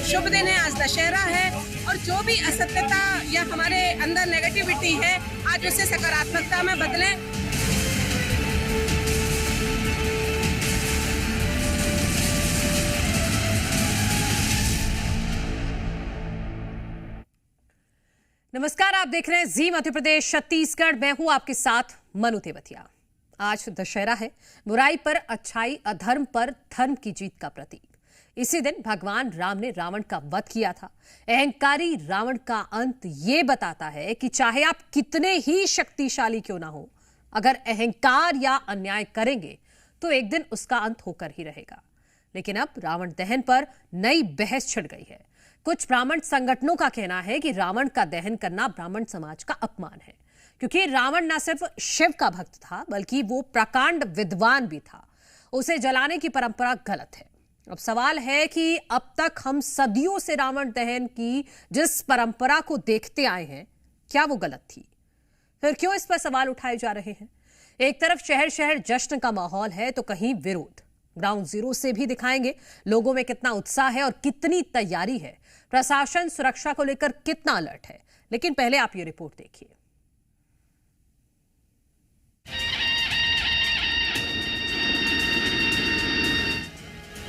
शुभ दिन है, आज दशहरा है और जो भी असत्यता या हमारे अंदर नेगेटिविटी है आज उसे सकारात्मकता में बदलें। नमस्कार, आप देख रहे हैं जी मध्य प्रदेश छत्तीसगढ़। मैं हूं आपके साथ मनु तेवतिया। आज दशहरा है, बुराई पर अच्छाई, अधर्म पर धर्म की जीत का प्रतीक। इसी दिन भगवान राम ने रावण का वध किया था। अहंकारी रावण का अंत ये बताता है कि चाहे आप कितने ही शक्तिशाली क्यों ना हो, अगर अहंकार या अन्याय करेंगे तो एक दिन उसका अंत होकर ही रहेगा। लेकिन अब रावण दहन पर नई बहस छिड़ गई है। कुछ ब्राह्मण संगठनों का कहना है कि रावण का दहन करना ब्राह्मण समाज का अपमान है, क्योंकि रावण न सिर्फ शिव का भक्त था बल्कि वो प्रकांड विद्वान भी था। उसे जलाने की परंपरा गलत है। अब सवाल है कि अब तक हम सदियों से रावण दहन की जिस परंपरा को देखते आए हैं, क्या वो गलत थी? फिर क्यों इस पर सवाल उठाए जा रहे हैं? एक तरफ शहर शहर जश्न का माहौल है तो कहीं विरोध। ग्राउंड जीरो से भी दिखाएंगे लोगों में कितना उत्साह है और कितनी तैयारी है। प्रशासन सुरक्षा को लेकर कितना अलर्ट है। लेकिन पहले आप ये रिपोर्ट देखिए।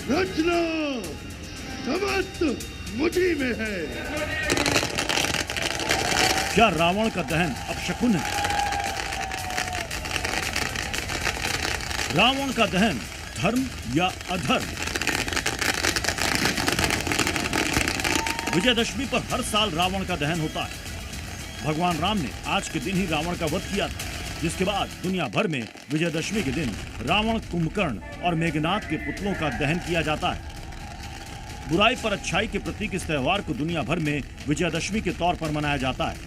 रचना समस्त मुझी में है। क्या रावण का दहन अपशकुन है? रावण का दहन धर्म या अधर्म? विजयदशमी पर हर साल रावण का दहन होता है। भगवान राम ने आज के दिन ही रावण का वध किया था, जिसके बाद दुनिया भर में विजयदशमी के दिन रावण, कुंभकर्ण और मेघनाथ के पुतलों का दहन किया जाता है। बुराई पर अच्छाई के प्रतीक इस त्योहार को दुनिया भर में विजयदशमी के तौर पर मनाया जाता है।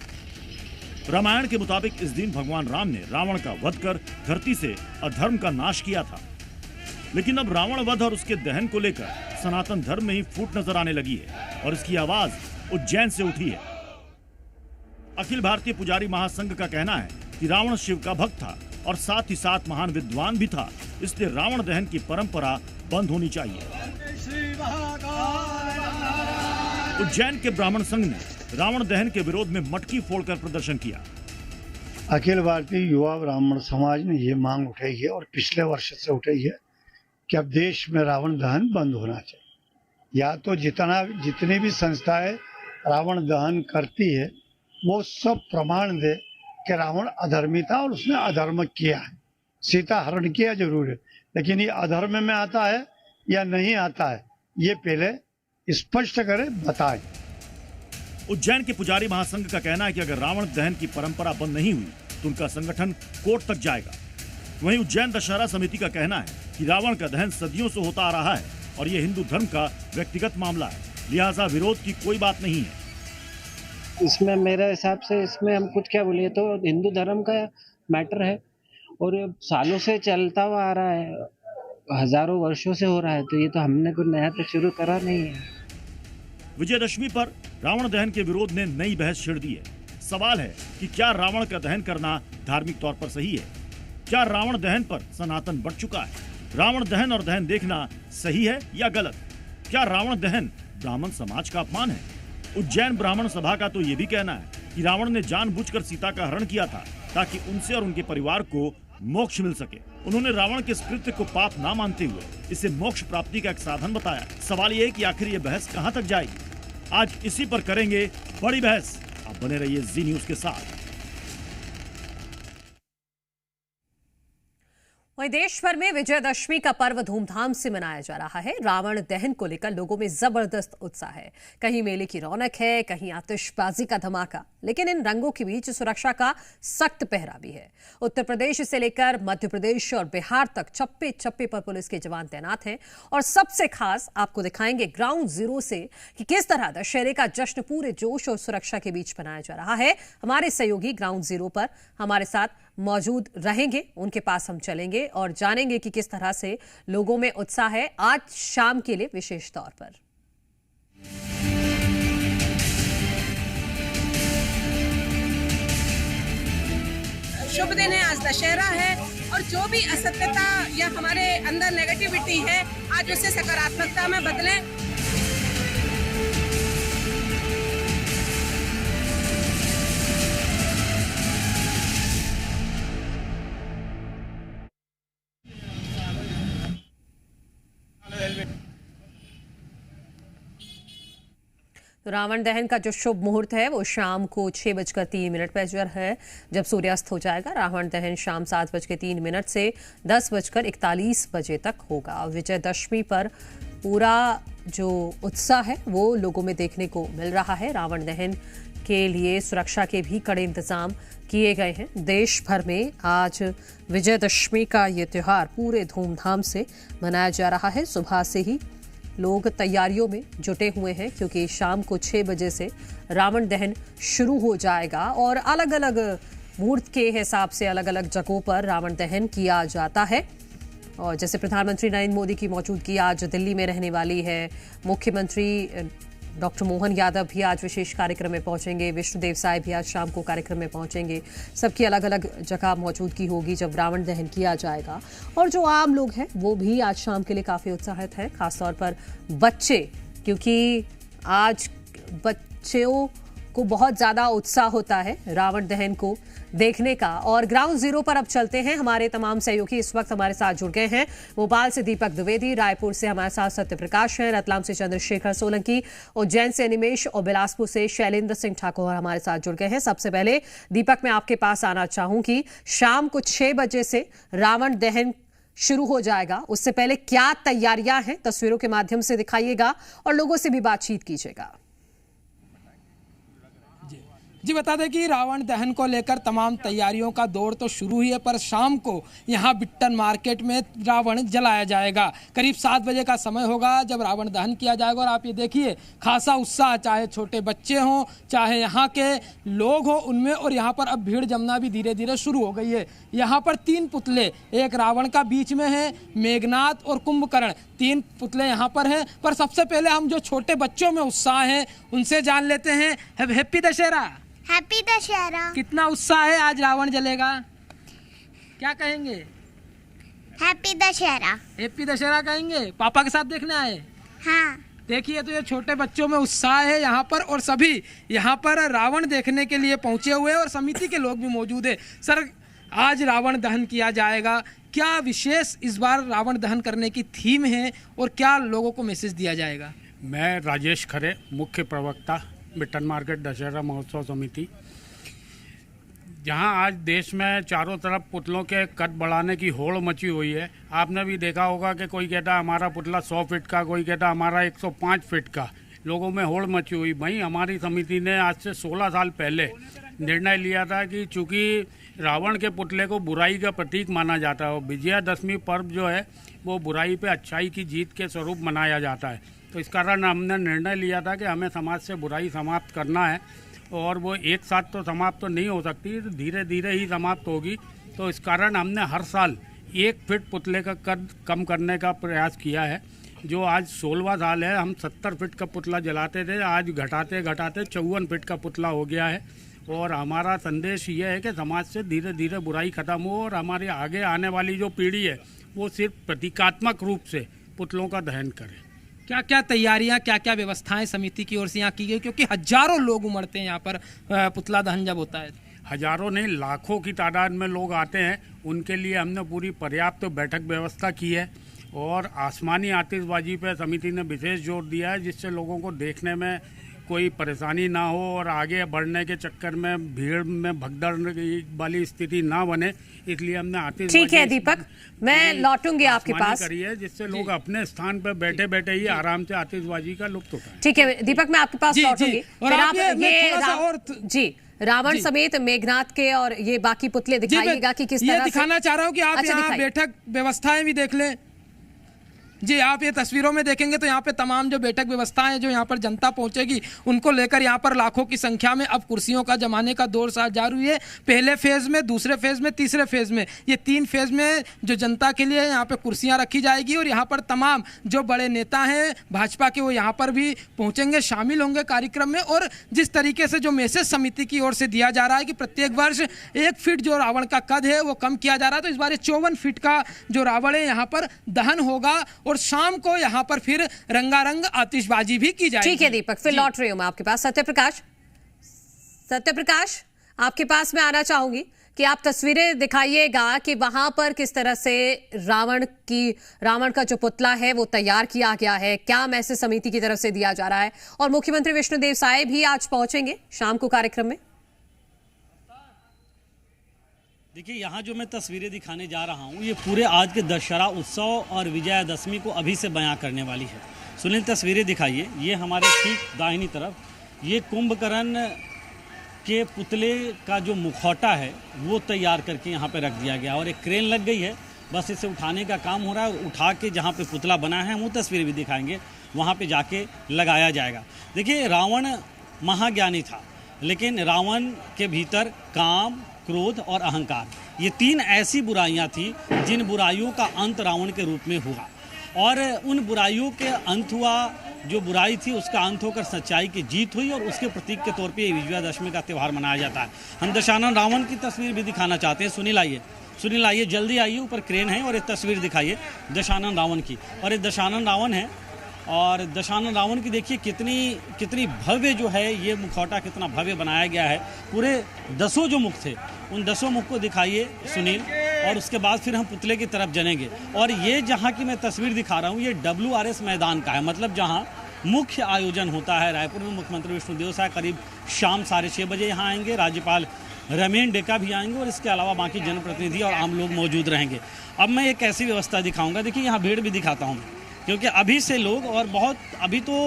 रामायण के मुताबिक इस दिन भगवान राम ने रावण का वध कर धरती से अधर्म का नाश किया था। लेकिन अब रावण वध और उसके दहन को लेकर सनातन धर्म में ही फूट नजर आने लगी है और इसकी आवाज उज्जैन से उठी है। अखिल भारतीय पुजारी महासंघ का कहना है कि रावण शिव का भक्त था और साथ ही साथ महान विद्वान भी था, इसलिए रावण दहन की परंपरा बंद होनी चाहिए। उज्जैन के ब्राह्मण संघ ने रावण दहन के विरोध में मटकी फोड़कर प्रदर्शन किया। अखिल भारतीय युवा ब्राह्मण समाज ने ये मांग उठाई है और पिछले वर्ष से उठाई है कि अब देश में रावण दहन बंद होना चाहिए। या तो जितनी भी संस्थाएं रावण दहन करती है वो सब प्रमाण दे कि रावण अधर्मी था और उसने अधर्म किया है। सीता हरण किया जरूर है, लेकिन ये अधर्म में आता है या नहीं आता है ये पहले स्पष्ट करे, बताए। उज्जैन के पुजारी महासंघ का कहना है कि अगर रावण दहन की परंपरा बंद नहीं हुई तो उनका संगठन कोर्ट तक जाएगा। वहीं उज्जैन दशहरा समिति का कहना है कि रावण का दहन सदियों से होता आ रहा है और यह हिंदू धर्म का व्यक्तिगत मामला है, लिहाजा विरोध की कोई बात नहीं है। इसमें मेरे हिसाब से इसमें हम कुछ क्या बोलिए तो हिंदू धर्म का मैटर है और ये सालों से चलता हुआ आ रहा है, हजारों वर्षों से हो रहा है, तो ये तो हमने कुछ नया तो शुरू करा नहीं है। विजयदशमी पर रावण दहन के विरोध ने नई बहस छेड़ दी है। सवाल है कि क्या रावण का दहन करना धार्मिक तौर पर सही है? क्या रावण दहन पर सनातन बढ़ चुका है? रावण दहन और दहन देखना सही है या गलत? क्या रावण दहन ब्राह्मण समाज का अपमान है? उज्जैन ब्राह्मण सभा का तो ये भी कहना है कि रावण ने जानबूझकर सीता का हरण किया था ताकि उनसे और उनके परिवार को मोक्ष मिल सके। उन्होंने रावण के इस कृत्य को पाप ना मानते हुए इसे मोक्ष प्राप्ति का एक साधन बताया। सवाल ये है कि आखिर ये बहस कहां तक जाएगी? आज इसी पर करेंगे बड़ी बहस। आप बने रहिए जी न्यूज के साथ। वहीं देश भर में विजयदशमी का पर्व धूमधाम से मनाया जा रहा है। रावण दहन को लेकर लोगों में जबरदस्त उत्साह है। कहीं मेले की रौनक है, कहीं आतिशबाजी का धमाका, लेकिन इन रंगों के बीच सुरक्षा का सख्त पहरा भी है। उत्तर प्रदेश से लेकर मध्य प्रदेश और बिहार तक चप्पे चप्पे पर पुलिस के जवान तैनात हैं। और सबसे खास आपको दिखाएंगे ग्राउंड जीरो से कि किस तरह दशहरे का जश्न पूरे जोश और सुरक्षा के बीच मनाया जा रहा है। हमारे सहयोगी ग्राउंड जीरो पर हमारे साथ मौजूद रहेंगे, उनके पास हम चलेंगे और जानेंगे कि किस तरह से लोगों में उत्साह है आज शाम के लिए विशेष तौर पर। शुभ दिन है, आज दशहरा है और जो भी असत्यता या हमारे अंदर नेगेटिविटी है आज उसे सकारात्मकता में बदलें। तो रावण दहन का जो शुभ मुहूर्त है वो शाम को 6:03 पर है, जब सूर्यास्त हो जाएगा। रावण दहन शाम 7:03 से 10:41 बजे तक होगा। विजयदशमी पर पूरा जो उत्साह है वो लोगों में देखने को मिल रहा है। रावण दहन के लिए सुरक्षा के भी कड़े इंतजाम किए गए हैं। देश भर में आज विजयदशमी का ये त्योहार पूरे धूमधाम से मनाया जा रहा है। सुबह से ही लोग तैयारियों में जुटे हुए हैं, क्योंकि शाम को 6 बजे से रावण दहन शुरू हो जाएगा और अलग अलग मुहूर्त के हिसाब से अलग अलग जगहों पर रावण दहन किया जाता है। और जैसे प्रधानमंत्री नरेंद्र मोदी की मौजूदगी आज दिल्ली में रहने वाली है, मुख्यमंत्री डॉक्टर मोहन यादव भी आज विशेष कार्यक्रम में पहुंचेंगे, विष्णुदेव साय भी आज शाम को कार्यक्रम में पहुंचेंगे। सबकी अलग अलग जगह मौजूदगी होगी जब रावण दहन किया जाएगा। और जो आम लोग हैं वो भी आज शाम के लिए काफ़ी उत्साहित हैं, खासतौर पर बच्चे, क्योंकि आज बच्चों को बहुत ज़्यादा उत्साह होता है रावण दहन को देखने का। और ग्राउंड जीरो पर अब चलते हैं। हमारे तमाम सहयोगी इस वक्त हमारे साथ जुड़ गए हैं। भोपाल से दीपक द्विवेदी, रायपुर से हमारे साथ सत्य प्रकाश हैं, रतलाम से चंद्रशेखर सोलंकी, उज्जैन से अनिमेश और बिलासपुर से शैलेंद्र सिंह ठाकुर हमारे साथ जुड़ गए हैं। सबसे पहले दीपक, मैं आपके पास आना चाहूंगी। शाम को 6 बजे से रावण दहन शुरू हो जाएगा, उससे पहले क्या तैयारियां हैं तस्वीरों के माध्यम से दिखाइएगा और लोगों से भी बातचीत कीजिएगा। जी बता दें कि रावण दहन को लेकर तमाम तैयारियों का दौर तो शुरू ही है, पर शाम को यहाँ बिट्टन मार्केट में रावण जलाया जाएगा। करीब 7 बजे का समय होगा जब रावण दहन किया जाएगा। और आप ये देखिए खासा उत्साह, चाहे छोटे बच्चे हों चाहे यहाँ के लोग हों उनमें। और यहाँ पर अब भीड़ जमना भी धीरे धीरे शुरू हो गई है। यहाँ पर 3 पुतले, एक रावण का बीच में है, मेघनाथ और कुंभकर्ण, 3 पुतले यहाँ पर हैं। पर सबसे पहले हम जो छोटे बच्चों में उत्साह है उनसे जान लेते हैं। हैप्पी दशहरा। हैप्पी दशहरा। कितना उत्साह है, आज रावण जलेगा, क्या कहेंगे? हैप्पी दशहरा। हैप्पी दशहरा कहेंगे। पापा के साथ देखने आए? हाँ। देखिए तो ये छोटे बच्चों में उत्साह है यहाँ पर, और सभी यहाँ पर रावण देखने के लिए पहुंचे हुए हैं और समिति के लोग भी मौजूद है। सर, आज रावण दहन किया जाएगा, क्या विशेष इस बार रावण दहन करने की थीम है और क्या लोगों को मैसेज दिया जाएगा? मैं राजेश खरे, मुख्य प्रवक्ता बिट्टन मार्केट दशहरा महोत्सव समिति। जहां आज देश में चारों तरफ पुतलों के कद बढ़ाने की होड़ मची हुई है। आपने भी देखा होगा कि कोई कहता है हमारा पुतला 100 फीट का, कोई कहता है हमारा 105 फीट का। लोगों में होड़ मची हुई। वहीं हमारी समिति ने आज से 16 साल पहले निर्णय लिया था कि चूँकि रावण के पुतले को बुराई का प्रतीक माना जाता है और विजयादशमी पर्व जो है वो बुराई पे अच्छाई की जीत के स्वरूप मनाया जाता है, तो इस कारण हमने निर्णय लिया था कि हमें समाज से बुराई समाप्त करना है। और वो एक साथ तो समाप्त तो नहीं हो सकती, तो धीरे धीरे ही समाप्त होगी। तो इस कारण हमने हर साल 1 फीट पुतले का कद कम करने का प्रयास किया है। जो आज 16वां साल है, हम 70 फीट का पुतला जलाते थे, आज घटाते घटाते 54 फीट का पुतला हो गया है। और हमारा संदेश ये है कि समाज से धीरे धीरे बुराई खत्म हो और हमारे आगे आने वाली जो पीढ़ी है वो सिर्फ प्रतीकात्मक रूप से पुतलों का दहन करे। क्या क्या तैयारियां, क्या क्या व्यवस्थाएं समिति की ओर से यहाँ की गई, क्योंकि हजारों लोग उमड़ते हैं यहाँ पर पुतला दहन जब होता है? हजारों नहीं, लाखों की तादाद में लोग आते हैं। उनके लिए हमने पूरी पर्याप्त बैठक व्यवस्था की है और आसमानी आतिशबाजी पर समिति ने विशेष जोर दिया है, जिससे लोगों को देखने में कोई परेशानी ना हो और आगे बढ़ने के चक्कर में भीड़ में भगदड़ वाली स्थिति ना बने, इसलिए हमने आतिशबाजी। ठीक है दीपक, मैं लौटूंगी आपके पास। करी है जिससे लोग अपने स्थान पर बैठे बैठे ही आराम से आतिशबाजी का लुत्फ उठाएं। ठीक है दीपक, मैं आपके पास लौटूंगी। और आप ये जी रावण समेत मेघनाथ के और ये बाकी पुतले दिखाइएगा कि किस तरह ये दिखाना चाह रहा हूँ कि आप यहाँ बैठक व्यवस्थाएं भी देख लें। जी, आप ये तस्वीरों में देखेंगे तो यहाँ पे तमाम जो बैठक व्यवस्थाएं जो यहाँ पर जनता पहुंचेगी उनको लेकर यहाँ पर लाखों की संख्या में अब कुर्सियों का जमाने का दौर जारी है। पहले फेज में, दूसरे फेज में, तीसरे फेज में, ये 3 फेज में जो जनता के लिए यहाँ पे कुर्सियाँ रखी जाएगी। और यहाँ पर तमाम जो बड़े नेता हैं भाजपा के वो यहाँ पर भी पहुँचेंगे, शामिल होंगे कार्यक्रम में। और जिस तरीके से जो मैसेज समिति की ओर से दिया जा रहा है कि प्रत्येक वर्ष 1 फीट जो रावण का कद है वो कम किया जा रहा है, तो इस बार 54 फीट का जो रावण है यहाँ पर दहन होगा और शाम को यहाँ पर फिर रंगारंग आतिशबाजी भी की जाएगी। ठीक है दीपक, फिर लौट रही हूं मैं आपके पास। सत्य प्रकाश, आपके पास मैं आना चाहूंगी। कि आप तस्वीरें दिखाइएगा कि वहां पर किस तरह से रावण का जो पुतला है वो तैयार किया गया है, क्या मैसेज समिति की तरफ से दिया जा रहा है। और मुख्यमंत्री विष्णुदेव साय भी आज पहुंचेंगे शाम को कार्यक्रम में। देखिए, यहाँ जो मैं तस्वीरें दिखाने जा रहा हूँ ये पूरे आज के दशहरा उत्सव और विजयादशमी को अभी से बयां करने वाली है। सुनील, तस्वीरें दिखाइए। ये हमारे ठीक दाहिनी तरफ ये कुंभकर्ण के पुतले का जो मुखौटा है वो तैयार करके यहाँ पे रख दिया गया और एक क्रेन लग गई है, बस इसे उठाने का काम हो रहा है। उठा के जहाँ पे पुतला बना है हम वो तस्वीरें भी दिखाएंगे, वहाँ पे जाके लगाया जाएगा। देखिए, रावण महाज्ञानी था, लेकिन रावण के भीतर काम, क्रोध और अहंकार, ये 3 ऐसी बुराइयां थी जिन बुराइयों का अंत रावण के रूप में हुआ। और उन बुराइयों के अंत हुआ, जो बुराई थी उसका अंत होकर सच्चाई की जीत हुई और उसके प्रतीक के तौर पे विजयादशमी का त्यौहार मनाया जाता है। हम दशानन रावण की तस्वीर भी दिखाना चाहते हैं। सुनील आइए, जल्दी आइए, ऊपर क्रेन है और एक तस्वीर दिखाइए दशानन रावण की। और ये दशानन रावण है और दशानन रावण की देखिए कितनी भव्य जो है ये मुखौटा, कितना भव्य बनाया गया है। पूरे 10 जो मुख थे उन 10 मुख को दिखाइए सुनील, और उसके बाद फिर हम पुतले की तरफ जनेंगे। और ये जहाँ की मैं तस्वीर दिखा रहा हूँ ये WRS मैदान का है, मतलब जहाँ मुख्य आयोजन होता है रायपुर में। मुख्यमंत्री विष्णुदेव साय करीब शाम 6:30 बजे यहाँ आएंगे, राज्यपाल रमेन डेका भी आएंगे और इसके अलावा बाकी जनप्रतिनिधि और आम लोग मौजूद रहेंगे। अब मैं एक ऐसी व्यवस्था दिखाऊंगा, देखिए यहाँ भीड़ भी दिखाता हूँ, क्योंकि अभी से लोग और बहुत अभी तो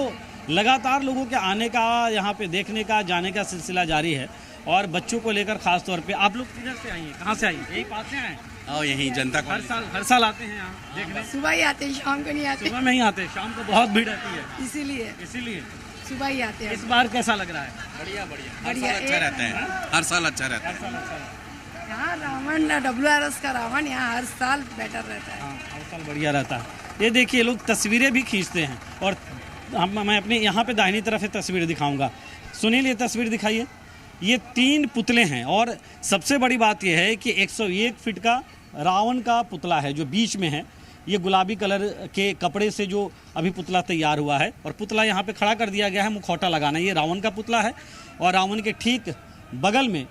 लगातार लोगों के आने का, यहाँ पे देखने का, जाने का सिलसिला जारी है। और बच्चों को लेकर खास तौर पे आप लोग किधर से आइए, कहाँ से आइए? यही पास से आए? यही जनता हर साल आते हैं यहाँ देखने? सुबह ही आते हैं, शाम को नहीं आते। सुबह में ही आते हैं, शाम को बहुत भीड़ रहती है, इसीलिए सुबह ही आते हैं। इस बार कैसा लग रहा है? बढ़िया हर साल अच्छा रहता है, हर साल अच्छा रहता है। यहाँ रावण WRS का रावण यहाँ हर साल बेटर रहता है। हर साल बढ़िया रहता है। ये देखिए लोग तस्वीरें भी खींचते हैं और मैं अपने यहाँ पे दाहिनी तरफ से तस्वीर दिखाऊंगा। सुनील, ये तस्वीर दिखाइए। ये 3 पुतले हैं और सबसे बड़ी बात यह है कि 101 फीट का रावण का पुतला है जो बीच में है। ये गुलाबी कलर के कपड़े से जो अभी पुतला तैयार हुआ है और पुतला यहाँ पे खड़ा कर दिया गया है मुखौटा लगाना। ये रावण का पुतला है और रावण के ठीक बगल में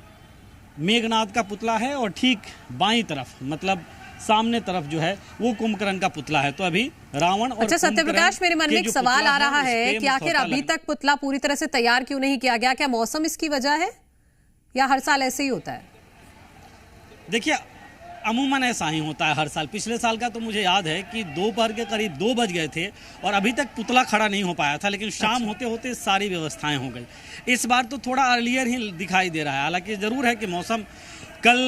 मेघनाद का पुतला है और ठीक बाईं तरफ, मतलब सामने तरफ जो है वो कुंभकर्ण का पुतला है। तो अभी रावण और अच्छा सत्यप्रकाश, मेरे मन में एक सवाल आ रहा है कि आखिर अभी तक पुतला पूरी तरह से तैयार क्यों नहीं किया गया? क्या मौसम इसकी वजह है या हर साल ऐसे ही होता है? देखिए, अमूमन ऐसा ही होता है हर साल। पिछले साल का तो मुझे याद है कि दोपहर के करीब 2 बज गए थे और अभी तक पुतला खड़ा नहीं हो पाया था, लेकिन शाम होते होते सारी व्यवस्थाएं हो गई। इस बार तो थोड़ा अर्लियर ही दिखाई दे रहा है। हालांकि ज़रूर है कि मौसम कल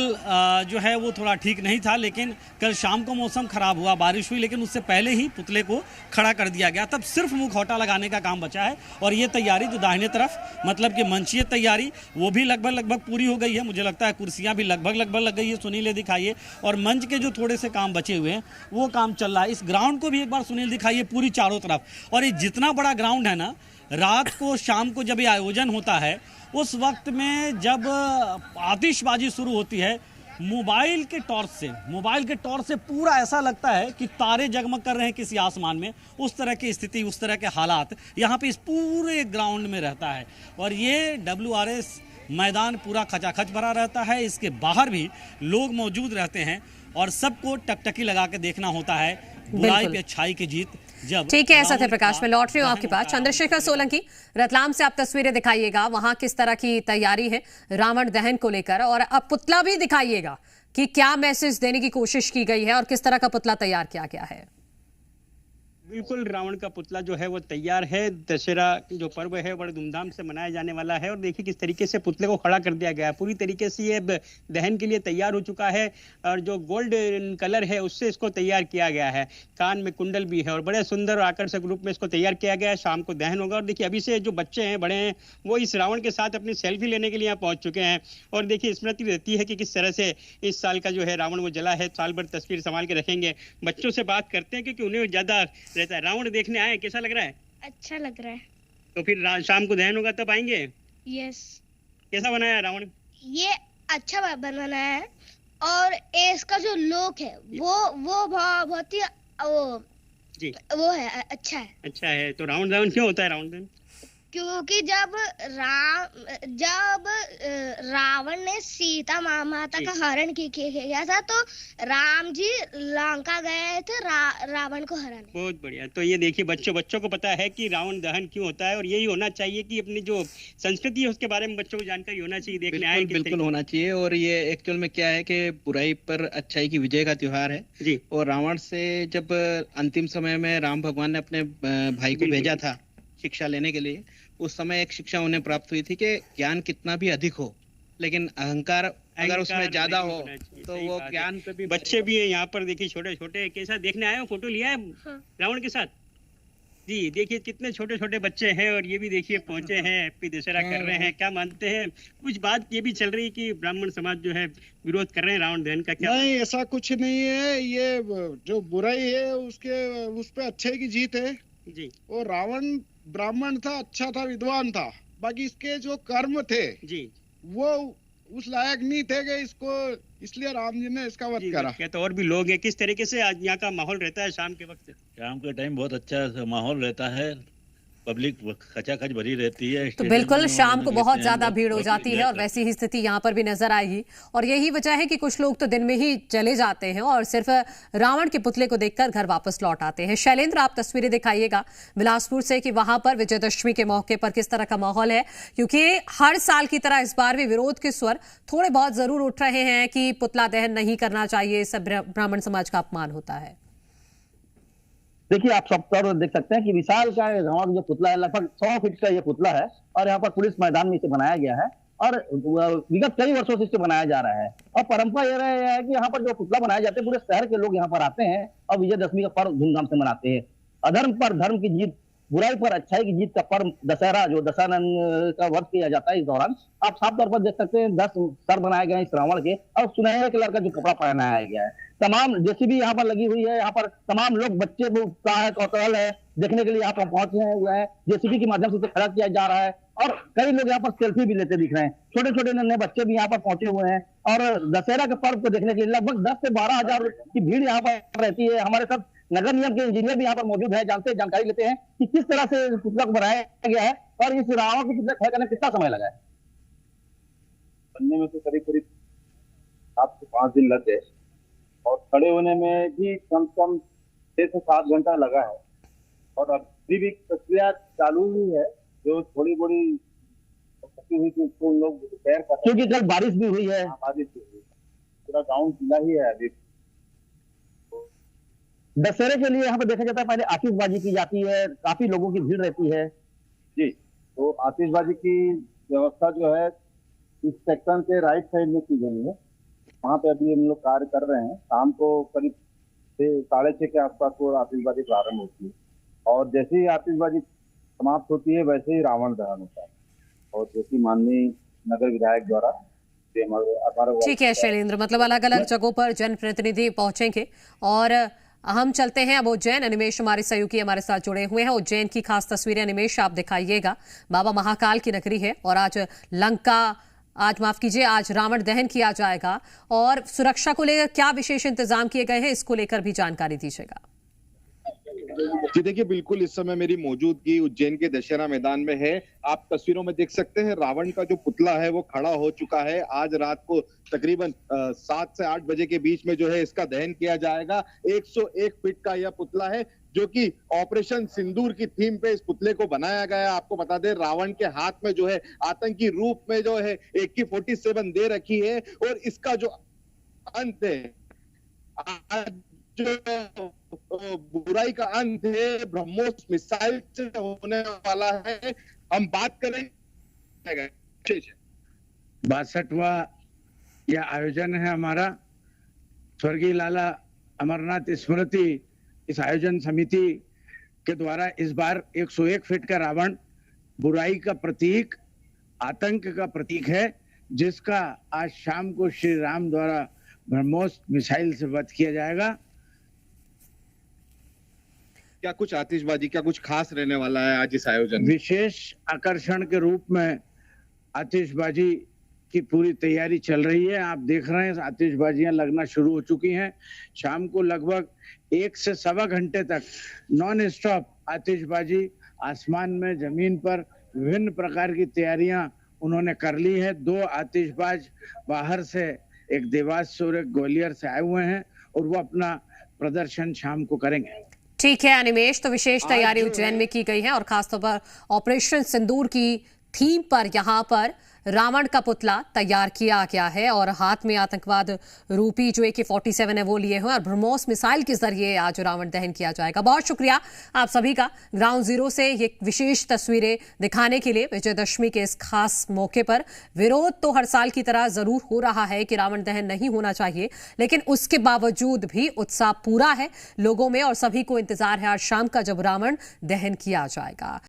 जो है वो थोड़ा ठीक नहीं था, लेकिन कल शाम को मौसम खराब हुआ, बारिश हुई, लेकिन उससे पहले ही पुतले को खड़ा कर दिया गया। तब सिर्फ मुखौटा लगाने का काम बचा है और ये तैयारी जो दाहिने तरफ, मतलब कि मंचीय तैयारी, वो भी लगभग पूरी हो गई है। मुझे लगता है कुर्सियाँ भी लगभग लग गई है। सुनील दिखाइए। और मंच के जो थोड़े से काम बचे हुए हैं वो काम चल रहा है। इस ग्राउंड को भी एक बार सुनील दिखाइए पूरी चारों तरफ। और ये जितना बड़ा ग्राउंड है ना, रात को शाम को जब ये आयोजन होता है उस वक्त में जब आतिशबाजी शुरू होती है, मोबाइल के टॉर्च से पूरा ऐसा लगता है कि तारे जगमग कर रहे हैं किसी आसमान में। उस तरह की स्थिति, उस तरह के हालात यहाँ पे इस पूरे ग्राउंड में रहता है। और ये WRS मैदान पूरा खचाखच भरा रहता है। इसके बाहर भी लोग मौजूद रहते हैं और सबको टकटकी लगा के देखना होता है बुराई पे अच्छाई की जीत। जब ठीक है सत्यप्रकाश, मैं लौट रही हूँ आपके पास। चंद्रशेखर सोलंकी, रतलाम से आप तस्वीरें दिखाइएगा, वहां किस तरह की तैयारी है रावण दहन को लेकर, और अब पुतला भी दिखाइएगा कि क्या मैसेज देने की कोशिश की गई है और किस तरह का पुतला तैयार किया गया है। बिल्कुल, रावण का पुतला जो है वो तैयार है। दशहरा जो पर्व है बड़े धूमधाम से मनाया जाने वाला है और देखिए किस तरीके से पुतले को खड़ा कर दिया गया है। पूरी तरीके से ये दहन के लिए तैयार हो चुका है और जो गोल्ड कलर है उससे इसको तैयार किया गया है। कान में कुंडल भी है और बड़े सुंदर और आकर्षक रूप में इसको तैयार किया गया है। शाम को दहन होगा और देखिए अभी से जो बच्चे हैं, बड़े हैं, वो इस रावण के साथ अपनी सेल्फी लेने के लिए यहाँ पहुंच चुके हैं। और देखिए स्मृति रहती है कि किस तरह से इस साल का जो है रावण वो जला है। साल भर तस्वीर संभाल के रखेंगे। बच्चों से बात करते हैं क्योंकि उन्हें ज्यादा रहता है। रावण देखने आए, कैसा लग रहा है? अच्छा लग रहा है। तो फिर शाम को दहन होगा तब आएंगे? यस। कैसा बनाया रावण? ये अच्छा बनाना है और इसका जो लुक है वो बहुत ही वो है अच्छा है। अच्छा है। तो रावण दहन क्यों होता है? रावण दहन क्योंकि जब रावण ने सीता माता का हरण किया था तो राम जी लंका गए थे रावण को हराने। बहुत बढ़िया। तो ये देखिए बच्चों को पता है कि रावण दहन क्यों होता है, और यही होना चाहिए कि अपनी जो संस्कृति है उसके बारे में बच्चों को जानकारी होना चाहिए, देखने आए बिल्कुल होना चाहिए। और ये एक्चुअल में क्या है कि बुराई पर अच्छाई की विजय का त्योहार है जी। और रावण से जब अंतिम समय में राम भगवान ने अपने भाई को भेजा था शिक्षा लेने के लिए, उस समय एक शिक्षा उन्हें प्राप्त हुई थी कि ज्ञान कितना भी अधिक हो लेकिन अहंकार अगर उसमें ज्यादा हो तो वो ज्ञान पे भी। बच्चे भी है यहाँ पर, देखिए छोटे छोटे कैसा देखने आए हो, फोटो लिया है रावण के साथ जी। देखिए कितने छोटे छोटे बच्चे हैं, और ये भी देखिए पहुंचे हैं, हैप्पी दशहरा कर रहे हैं। क्या मानते हैं? कुछ बात ये भी चल रही है कि ब्राह्मण समाज जो है विरोध कर रहे हैं रावण दहन का, क्या? नहीं, ऐसा कुछ नहीं है। ये जो बुराई है उस पे अच्छे की जीत है जी। और रावण ब्राह्मण था, अच्छा था, विद्वान था, बाकी इसके जो कर्म थे जी वो उस लायक नहीं थे कि इसको, इसलिए राम जी ने इसका वध करा। क्या तो और भी लोग हैं, किस तरीके से आज यहाँ का माहौल रहता है शाम के वक्त? शाम के टाइम बहुत अच्छा माहौल रहता है, पब्लिक खचाखच भरी रहती है। तो बिल्कुल शाम को बहुत ज्यादा भीड़ हो जाती है और वैसी ही स्थिति यहाँ पर भी नजर आएगी। और यही वजह है कि कुछ लोग तो दिन में ही चले जाते हैं और सिर्फ रावण के पुतले को देखकर घर वापस लौट आते हैं। शैलेंद्र, आप तस्वीरें दिखाइएगा बिलासपुर से कि वहां पर विजयदशमी के मौके पर किस तरह का माहौल है, क्योंकि हर साल की तरह इस बार भी विरोध के स्वर थोड़े बहुत जरूर उठ रहे हैं कि पुतला दहन नहीं करना चाहिए, सब ब्राह्मण समाज का अपमान होता है। देखिए, आप सब तौर देख सकते हैं कि विशाल का रावण जो पुतला है, लगभग 100 फीट का ये पुतला है और यहाँ पर पुलिस मैदान में इसे बनाया गया है और विगत कई वर्षों से इसे बनाया जा रहा है। और परंपरा यह है कि यहाँ पर जो पुतला बनाया जाते हैं पूरे शहर के लोग यहाँ पर आते हैं और विजयदशमी का पर्व धूमधाम से मनाते हैं। अधर्म पर धर्म की जीत, बुराई पर अच्छाई की जीत का पर्व दशहरा, जो दशहरा का वर्ष किया जाता है, इस दौरान आप साफ तौर पर देख सकते हैं 10 सर बनाए गए हैं इस रावण के और सुनहरे कलर का जो कपड़ा पहनाया गया है। तमाम जेसीबी यहाँ पर लगी हुई है, यहाँ पर तमाम लोग, बच्चे का है, कौतूहल है देखने के लिए यहाँ पर पहुंचे हुए हैं। जेसीबी के माध्यम से इसे खड़ा किया जा रहा है और कई लोग यहाँ पर सेल्फी भी लेते दिख रहे हैं। छोटे छोटे नन्हे बच्चे भी यहाँ पर पहुंचे हुए हैं और दशहरा के पर्व को देखने के लिए लगभग 10 से 12 हजार की भीड़ यहाँ पर रहती है। हमारे साथ नगर निगम के इंजीनियर भी यहाँ पर मौजूद है, जानकारी लेते हैं कि किस तरह से पुतला को बनाया गया है और इस रावण के पुतले खड़े करने कितना समय लगा है। बनने में तो करीब 7 से 5 दिन लग गए और खड़े होने में भी कम से कम 6 से 7 घंटा लगा है और अभी भी प्रक्रिया चालू ही है। जो थोड़ी बड़ी हुई थी उसको लोग रिपेयर कर, क्योंकि कल बारिश भी हुई है। बारिश भी हुई, पूरा गाँव गीला ही है अभी। दशहरे के लिए यहाँ पे देखा जाता है पहले आतिशबाजी की जाती है, काफी लोगों की भीड़ रहती है जी। तो आतिशबाजी की व्यवस्था जो है इस सेक्शन के राइट साइड में की गई है, वहाँ पे अभी हम लोग कार्य कर रहे हैं। शाम को करीब 6:30 के आसपास वो आतिशबाजी प्रारंभ होती है और जैसे ही आतिशबाजी समाप्त होती है वैसे ही रावण दहन होता है और जो कि माननीय नगर विधायक द्वारा। ठीक है शैलेंद्र, मतलब अलग अलग जगहों पर जनप्रतिनिधि पहुंचेंगे। और हम चलते हैं अब उज्जैन। अनिमेश हमारे सहयोगी हमारे साथ जुड़े हुए हैं। उज्जैन की खास तस्वीरें अनिमेश आप दिखाइएगा। बाबा महाकाल की नगरी है और आज आज रावण दहन किया जाएगा और सुरक्षा को लेकर क्या विशेष इंतजाम किए गए हैं, इसको लेकर भी जानकारी दीजिएगा। जी देखिए, बिल्कुल इस समय मेरी मौजूदगी उज्जैन के दशहरा मैदान में है। आप तस्वीरों में देख सकते हैं रावण का जो पुतला है वो खड़ा हो चुका है। आज रात को तकरीबन 7 से 8 बजे के बीच में जो है इसका दहन किया जाएगा। 101 फीट का यह पुतला है जो कि ऑपरेशन सिंदूर की थीम पे इस पुतले को बनाया गया है। आपको बता दें रावण के हाथ में जो है आतंकी रूप में जो है AK-47 दे रखी है और इसका जो अंत है, जो बुराई का अंत है, ब्रह्मोस मिसाइल से होने वाला है। हम बात करें 62वां यह आयोजन है हमारा। स्वर्गीय लाला अमरनाथ स्मृति इस आयोजन समिति के द्वारा इस बार 101 फीट का रावण बुराई का प्रतीक, आतंक का प्रतीक है, जिसका आज शाम को श्री राम द्वारा ब्रह्मोस मिसाइल से वध किया जाएगा। क्या कुछ आतिशबाजी, क्या कुछ खास रहने वाला है आज इस आयोजन में? विशेष आकर्षण के रूप में आतिशबाजी की पूरी तैयारी चल रही है। आप देख रहे हैं आतिशबाजियां लगना शुरू हो चुकी हैं। शाम को लगभग 1 से सवा घंटे तक नॉन स्टॉप आतिशबाजी आसमान में, जमीन पर विभिन्न प्रकार की तैयारियां उन्होंने कर ली है। 2 आतिशबाज बाहर से, एक देवास और एक ग्वालियर से आए हुए हैं और वो अपना प्रदर्शन शाम को करेंगे। ठीक है अनिमेश, तो विशेष तैयारी उज्जैन में की गई है और खासतौर पर ऑपरेशन सिंदूर की थीम पर यहां पर रावण का पुतला तैयार किया गया है और हाथ में आतंकवाद रूपी जो AK-47 है वो लिए हुए और ब्रह्मोस मिसाइल के जरिए आज रावण दहन किया जाएगा। बहुत शुक्रिया आप सभी का ग्राउंड जीरो से ये विशेष तस्वीरें दिखाने के लिए। विजयदशमी के इस खास मौके पर विरोध तो हर साल की तरह जरूर हो रहा है कि रावण दहन नहीं होना चाहिए, लेकिन उसके बावजूद भी उत्साह पूरा है लोगों में और सभी को इंतजार है आज शाम का जब रावण दहन किया जाएगा।